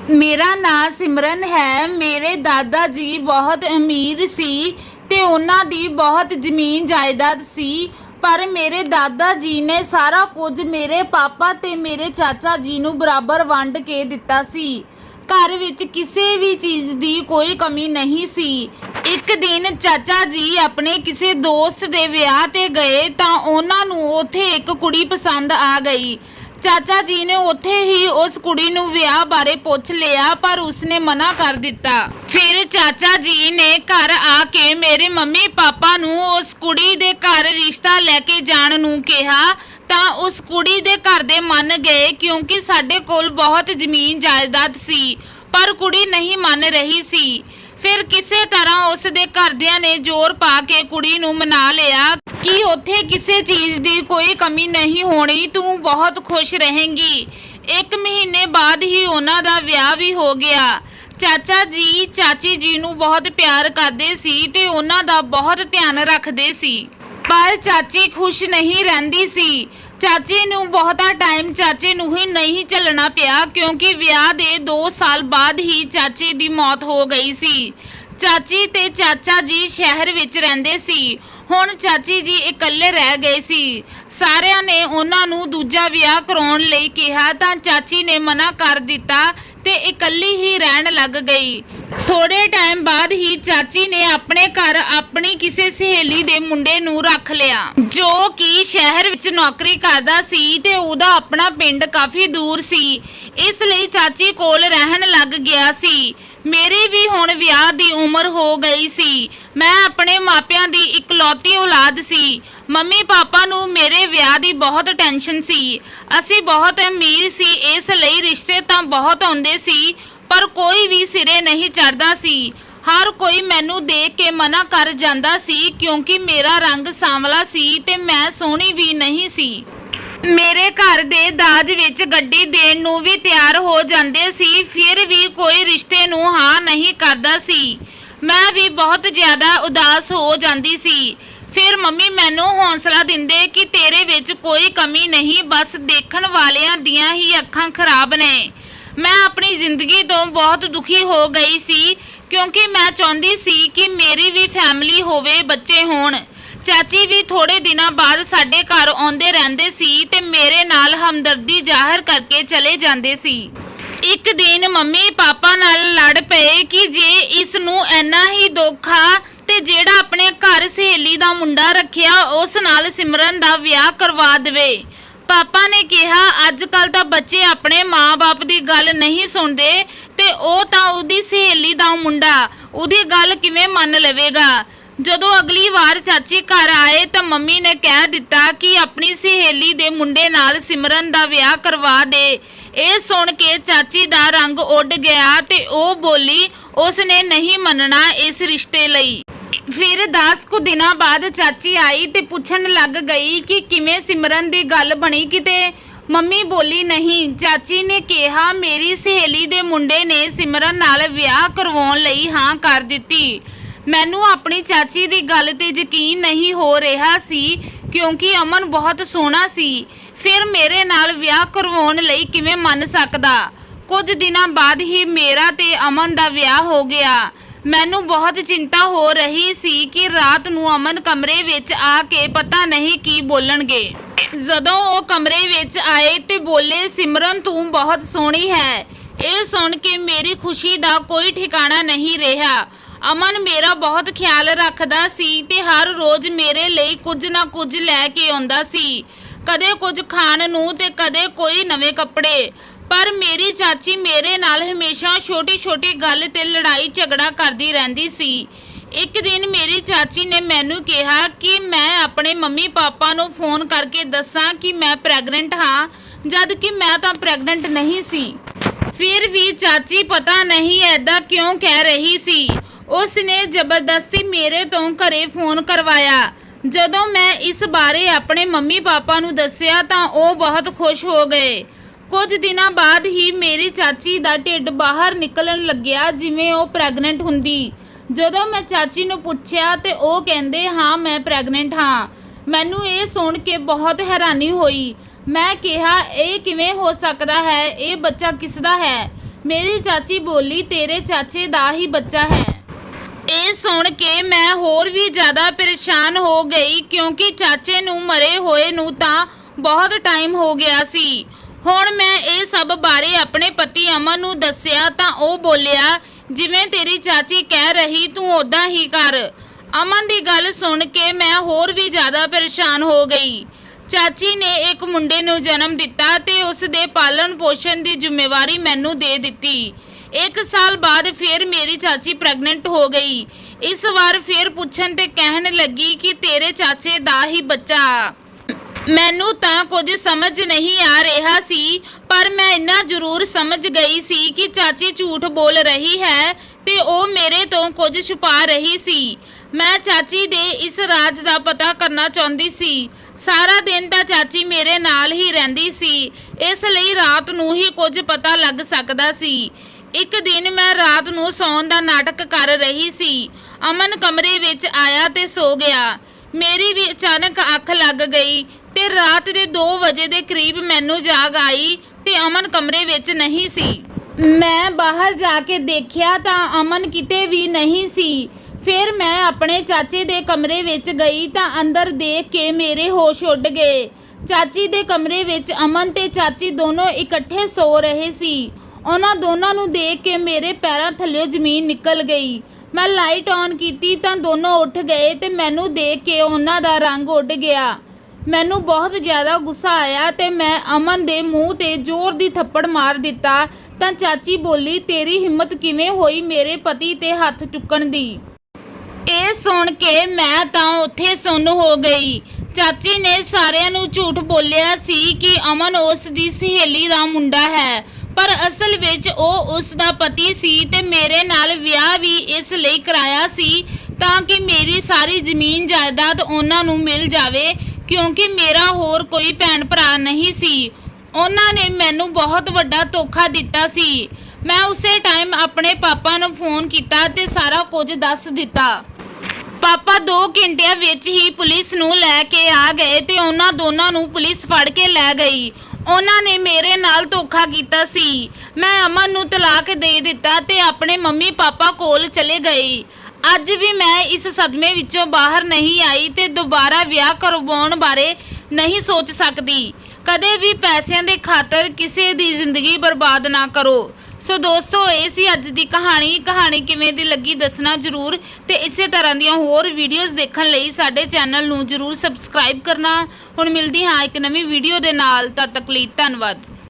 मेरा नाम सिमरन है। मेरे दादा जी बहुत अमीर सी ते उन्हां दी बहुत ज़मीन जायदाद सी। पर मेरे दादा जी ने सारा कुछ मेरे पापा ते मेरे चाचा जी नूं बराबर वंड के दिता सी। घर विच किसी भी चीज़ की कोई कमी नहीं सी। एक दिन चाचा जी अपने किसी दोस्त दे विआह ते गए तां उन्हां नूं उत्थे एक कुड़ी पसंद आ गई। चाचा जी ने उत्थे ही उस कुड़ी नूं विआह बारे पुछ लिया पर उसने मना कर दिता। फिर चाचा जी ने घर आके मेरे मम्मी पापा नूं उस कुड़ी दे घर रिश्ता लैके जाण नूं कहा तां उस कुड़ी दे घर दे मन गए क्योंकि साडे कोल बहुत ज़मीन जायदाद सी। पर कुड़ी नहीं मन रही सी। फिर किसी तरह उस दे घरदियां ने जोर पा के कुड़ी नूं मना लिया कि उत्थे किसी चीज़ की कोई कमी नहीं होनी, तू बहुत खुश रहेंगी। एक महीने बाद ही उन्हां दा विआह भी हो गया। चाचा जी चाची जी नूं बहुत प्यार करदे सी ते उन्हां दा बहुत ध्यान रखदे सी। पर चाची खुश नहीं रहिंदी सी। चाची नूं बहुता टाइम चाचे नूं ही नहीं झलना पिया क्योंकि विआह दे 2 साल बाद ही चाचे दी मौत हो गई सी। चाची ते चाचा जी शहर विच रहिंदे सी। हुण चाची जी इकल्ले रह गए सी। सारिਆਂ ने उन्हां नूं दूजा विआह कराउण लई कहा तां चाची ने मना कर दिता ते इकल्ली ही रहण लग गई। थोड़े टाइम बाद ही चाची ने अपने घर अपनी किसी सहेली दे मुंडे नूं रख लिया जो कि शहर विच नौकरी करदा सी ते उहदा अपना पिंड काफ़ी दूर सी। इसलिए चाची कोल रहन लग गया सी। मेरी भी हुण विआह दी उम्र हो गई सी। मैं अपने मापियां दी इकलौती औलाद सी। मम्मी पापा नूं मेरे विआह दी बहुत टेंशन सी। असीं बहुत अमीर सी, इसलिए रिश्ते तां बहुत आउंदे सी पर कोई भी सिरे नहीं चढ़दा सी। हर कोई मैनू देख के मना कर जांदा सी क्योंकि मेरा रंग सांवला सी ते मैं सोहनी भी नहीं सी। मेरे घर दे दाज विच गड्डी देण नूं भी तैयार हो जांदे सी, फिर भी कोई रिश्ते नूं हाँ नहीं करदा सी। मैं भी बहुत ज़्यादा उदास हो जांदी सी। फिर मम्मी मैनू हौसला दिंदे कि तेरे विच कोई कमी नहीं, बस देखण वालियां दियां ही अखां खराब ने। मैं अपनी ज़िंदगी तो बहुत दुखी हो गई सी क्योंकि मैं चाहती सी कि मेरी भी फैमिली होवे, बच्चे होण। चाची भी थोड़े दिनों बाद साडे घर आउंदे रहिंदे सी ते मेरे नाल हमदर्दी जाहिर करके चले जांदे सी। एक दिन मम्मी पापा नाल लड़ पए कि जे इस नूं इन्ना ही दुख आ ते जेड़ा अपने घर सहेली दा मुंडा रखिया उस नाल सिमरन दा विआह करवा देवे। पापा ने कहा अजकल तो बच्चे अपने माँ बाप की गल नहीं सुनते ते ओ तां उहदी सहेली दा मुंडा उहदी गल किवें मन लवेगा। जदों अगली बार चाची घर आए तो मम्मी ने कह दिता कि अपनी सहेली दे मुंडे नाल सिमरन दा विआह करवा दे। ये सुन के चाची दा रंग उड़ गया ते ओ बोली उसने नहीं मनना इस रिश्ते लई। फिर 10 कुछ दिनों बाद चाची आई ते पुछण लग गई कि किवें सिमरन दी गल बनी किते। मम्मी बोली नहीं। चाची ने कहा मेरी सहेली दे मुंडे ने सिमरन नाल विआह करवाउण लई हाँ कर दिती। मैनू अपनी चाची दी गल ते यकीन नहीं हो रहा सी क्योंकि अमन बहुत सोहना सी। फिर मेरे नाल विआह करवाउण लई किवें मन सकदा। कुछ दिनों बाद ही मेरा ते अमन दा विआह हो गया। मैनू बहुत चिंता हो रही सी कि रात नूं अमन कमरे विच आके पता नहीं की बोलणगे। जदों वो कमरे विच आए ते बोले सिमरन तू बहुत सोहनी है। ये सुन के मेरी खुशी दा कोई ठिकाना नहीं रहा। अमन मेरा बहुत ख्याल रखदा सी ते हर रोज़ मेरे लिए कुछ ना कुछ लैके आउंदा सी, कदे कुछ खाण नूं ते कदे कोई नवे कपड़े। पर मेरी चाची मेरे नाल हमेशा छोटी छोटी गल ते लड़ाई झगड़ा करदी रहिंदी सी। एक दिन मेरी चाची ने मैनू कहा कि मैं अपने मम्मी पापा नूं फोन करके दसां कि मैं प्रैगनेंट हाँ, जद कि मैं तां प्रैगनेंट नहीं सी। फिर भी चाची पता नहीं ऐदा क्यों कह रही सी। उसने जबरदस्ती मेरे तो घरे फोन करवाया। जदों मैं इस बारे अपने मम्मी पापा नूं दस्सिया तां ओह बहुत खुश हो गए। कुछ दिनों बाद ही मेरी चाची दा ढिड बाहर निकलन लग्या जिवें ओह प्रैगनेंट हुंदी। जदों मैं चाची नूं पुछया ते ओह कहंदे हाँ मैं प्रैगनेंट हाँ। मैनू ये सुन के बहुत हैरानी होई। मैं कहा यह किवें हो सकता है, ये बच्चा किसदा है। ਮੇਰੀ ਚਾਚੀ ਬੋਲੀ, ਤੇਰੇ ਚਾਚੇ ਦਾ ਹੀ ਬੱਚਾ ਹੈ। ਇਹ ਸੁਣ ਕੇ ਮੈਂ ਹੋਰ ਵੀ ਜ਼ਿਆਦਾ ਪਰੇਸ਼ਾਨ ਹੋ ਗਈ, ਕਿਉਂਕਿ ਚਾਚੇ ਨੂੰ ਮਰੇ ਹੋਏ ਨੂੰ ਤਾਂ ਬਹੁਤ ਟਾਈਮ ਹੋ ਗਿਆ ਸੀ। ਹੁਣ ਮੈਂ ਇਹ ਸਭ ਬਾਰੇ ਆਪਣੇ ਪਤੀ ਅਮਨ ਨੂੰ ਦੱਸਿਆ ਤਾਂ ਉਹ ਬੋਲਿਆ, ਜਿਵੇਂ ਤੇਰੀ ਚਾਚੀ ਕਹਿ ਰਹੀ ਤੂੰ ਉੱਦਾਂ ਹੀ ਕਰ। ਅਮਨ ਦੀ ਗੱਲ ਸੁਣ ਕੇ ਮੈਂ ਹੋਰ ਵੀ ਜ਼ਿਆਦਾ ਪਰੇਸ਼ਾਨ ਹੋ ਗਈ। ਚਾਚੀ ਨੇ ਇੱਕ ਮੁੰਡੇ ਨੂੰ ਜਨਮ ਦਿੱਤਾ ਤੇ ਉਸ ਦੇ ਪਾਲਣ ਪੋਸ਼ਣ ਦੀ ਜ਼ਿੰਮੇਵਾਰੀ ਮੈਨੂੰ ਦੇ ਦਿੱਤੀ। 1 ਸਾਲ ਬਾਅਦ ਫਿਰ ਮੇਰੀ ਚਾਚੀ ਪ੍ਰੈਗਨੈਂਟ ਹੋ ਗਈ। ਇਸ ਵਾਰ ਫਿਰ ਪੁੱਛਣ ਤੇ ਕਹਿਣ ਲੱਗੀ ਕਿ ਤੇਰੇ ਚਾਚੇ ਦਾ ਹੀ ਬੱਚਾ। ਮੈਨੂੰ ਤਾਂ ਕੁਝ ਸਮਝ ਨਹੀਂ ਆ ਰਿਹਾ ਸੀ, ਪਰ ਮੈਂ ਇੰਨਾ ਜ਼ਰੂਰ ਸਮਝ ਗਈ ਸੀ ਕਿ ਚਾਚੀ ਝੂਠ ਬੋਲ ਰਹੀ ਹੈ ਤੇ ਉਹ ਮੇਰੇ ਤੋਂ ਕੁਝ ਛੁਪਾ ਰਹੀ ਸੀ। ਮੈਂ ਚਾਚੀ ਦੇ ਇਸ ਰਾਜ਼ ਦਾ ਪਤਾ ਕਰਨਾ ਚਾਹੁੰਦੀ ਸੀ। ਸਾਰਾ ਦਿਨ ਤਾਂ ਚਾਚੀ ਮੇਰੇ ਨਾਲ ਹੀ ਰਹਿੰਦੀ ਸੀ, ਇਸ ਲਈ ਰਾਤ ਨੂੰ ਹੀ ਕੁਝ ਪਤਾ ਲੱਗ ਸਕਦਾ ਸੀ। ਇੱਕ ਦਿਨ ਮੈਂ ਰਾਤ ਨੂੰ ਸੌਣ ਦਾ ਨਾਟਕ ਕਰ ਰਹੀ ਸੀ। ਅਮਨ ਕਮਰੇ ਵਿੱਚ ਆਇਆ ਤੇ ਸੋ ਗਿਆ। ਮੇਰੀ ਵੀ ਅਚਾਨਕ ਅੱਖ ਲੱਗ ਗਈ ਤੇ ਰਾਤ ਦੇ 2 ਵਜੇ ਦੇ ਕਰੀਬ ਮੈਨੂੰ ਜਾਗ ਆਈ ਤੇ ਅਮਨ ਕਮਰੇ ਵਿੱਚ ਨਹੀਂ ਸੀ। ਮੈਂ ਬਾਹਰ ਜਾ ਕੇ ਦੇਖਿਆ ਤਾਂ ਅਮਨ ਕਿਤੇ ਵੀ ਨਹੀਂ ਸੀ। ਫਿਰ ਮੈਂ ਆਪਣੇ ਚਾਚੇ ਦੇ ਕਮਰੇ ਵਿੱਚ ਗਈ ਤਾਂ ਅੰਦਰ ਦੇਖ ਕੇ ਮੇਰੇ ਹੋਸ਼ ਉੱਡ ਗਏ। ਚਾਚੀ ਦੇ ਕਮਰੇ ਵਿੱਚ ਅਮਨ ਤੇ ਚਾਚੀ ਦੋਨੋਂ ਇਕੱਠੇ ਸੋ ਰਹੇ ਸੀ। ਉਹਨਾਂ ਦੋਨਾਂ ਨੂੰ ਦੇਖ ਕੇ ਮੇਰੇ ਪੈਰਾਂ ਥੱਲਿਓਂ ਜ਼ਮੀਨ ਨਿਕਲ ਗਈ। ਮੈਂ ਲਾਈਟ ਔਨ ਕੀਤੀ ਤਾਂ ਦੋਨੋਂ ਉੱਠ ਗਏ ਤੇ ਮੈਨੂੰ ਦੇਖ ਕੇ ਉਹਨਾਂ ਦਾ ਰੰਗ ਉੱਡ ਗਿਆ। ਮੈਨੂੰ ਬਹੁਤ ਜ਼ਿਆਦਾ ਗੁੱਸਾ ਆਇਆ ਤੇ ਮੈਂ ਅਮਨ ਦੇ ਮੂੰਹ ਤੇ ਜ਼ੋਰ ਦੀ ਥੱਪੜ ਮਾਰ ਦਿੱਤਾ ਤਾਂ ਚਾਚੀ ਬੋਲੀ, ਤੇਰੀ ਹਿੰਮਤ ਕਿਵੇਂ ਹੋਈ ਮੇਰੇ ਪਤੀ ਤੇ ਹੱਥ ਚੁੱਕਣ ਦੀ। ਇਹ ਸੁਣ ਕੇ ਮੈਂ ਤਾਂ ਉੱਥੇ ਸੁੰਨ ਹੋ ਗਈ। ਚਾਚੀ ਨੇ ਸਾਰਿਆਂ ਨੂੰ ਝੂਠ ਬੋਲਿਆ ਸੀ ਕਿ ਅਮਨ ਉਸ ਦੀ ਸਹੇਲੀ ਦਾ ਮੁੰਡਾ ਹੈ, ਪਰ ਅਸਲ ਵਿੱਚ ਉਹ ਉਸ ਦਾ ਪਤੀ ਸੀ ਤੇ ਮੇਰੇ ਨਾਲ ਵਿਆਹ ਵੀ ਇਸ ਲਈ ਕਰਾਇਆ ਸੀ ਤਾਂ ਕਿ ਮੇਰੀ ਸਾਰੀ ਜ਼ਮੀਨ ਜਾਇਦਾਦ ਉਹਨਾਂ ਨੂੰ ਮਿਲ ਜਾਵੇ, ਕਿਉਂਕਿ ਮੇਰਾ ਹੋਰ ਕੋਈ ਭੈਣ ਭਰਾ ਨਹੀਂ ਸੀ। ਉਹਨਾਂ ਨੇ ਮੈਨੂੰ ਬਹੁਤ ਵੱਡਾ ਧੋਖਾ ਦਿੱਤਾ ਸੀ। ਮੈਂ ਉਸੇ ਟਾਈਮ ਆਪਣੇ ਪਾਪਾ ਨੂੰ ਫੋਨ ਕੀਤਾ ਤੇ ਸਾਰਾ ਕੁਝ ਦੱਸ ਦਿੱਤਾ। ਪਾਪਾ 2 ਘੰਟਿਆਂ ਵਿੱਚ ਹੀ ਪੁਲਿਸ ਨੂੰ ਲੈ ਕੇ ਆ ਗਏ ਤੇ ਉਹਨਾਂ ਦੋਨਾਂ ਨੂੰ ਪੁਲਿਸ ਫੜ ਕੇ ਲੈ ਗਈ। ਉਹਨਾਂ ਨੇ ਮੇਰੇ ਨਾਲ ਧੋਖਾ ਕੀਤਾ ਸੀ। ਮੈਂ ਅਮਨ ਨੂੰ ਤਲਾਕ ਦੇ ਦਿੱਤਾ ਤੇ ਆਪਣੇ ਮੰਮੀ ਪਾਪਾ ਕੋਲ ਚਲੇ ਗਈ। ਅੱਜ ਵੀ ਮੈਂ ਇਸ ਸਦਮੇ ਵਿੱਚੋਂ ਬਾਹਰ ਨਹੀਂ ਆਈ ਤੇ ਦੁਬਾਰਾ ਵਿਆਹ ਕਰਵਾਉਣ ਬਾਰੇ ਨਹੀਂ ਸੋਚ ਸਕਦੀ। ਕਦੇ ਵੀ ਪੈਸਿਆਂ ਦੇ ਖਾਤਰ ਕਿਸੇ ਦੀ ਜ਼ਿੰਦਗੀ ਬਰਬਾਦ ਨਾ ਕਰੋ। ਸੋ ਦੋਸਤੋ, ਇਹ ਸੀ ਅੱਜ ਦੀ ਕਹਾਣੀ ਕਿਵੇਂ ਦੀ ਲੱਗੀ ਦੱਸਣਾ ਜ਼ਰੂਰ ਤੇ ਇਸੇ ਤਰ੍ਹਾਂ ਦੀਆਂ ਹੋਰ ਵੀਡੀਓਜ਼ ਦੇਖਣ ਲਈ ਸਾਡੇ ਚੈਨਲ ਨੂੰ ਜ਼ਰੂਰ ਸਬਸਕ੍ਰਾਈਬ ਕਰਨਾ। ਹੁਣ ਮਿਲਦੀ ਹਾਂ ਇੱਕ ਨਵੀਂ ਵੀਡੀਓ ਦੇ ਨਾਲ, ਤਦ ਤੱਕ ਲਈ ਧੰਨਵਾਦ।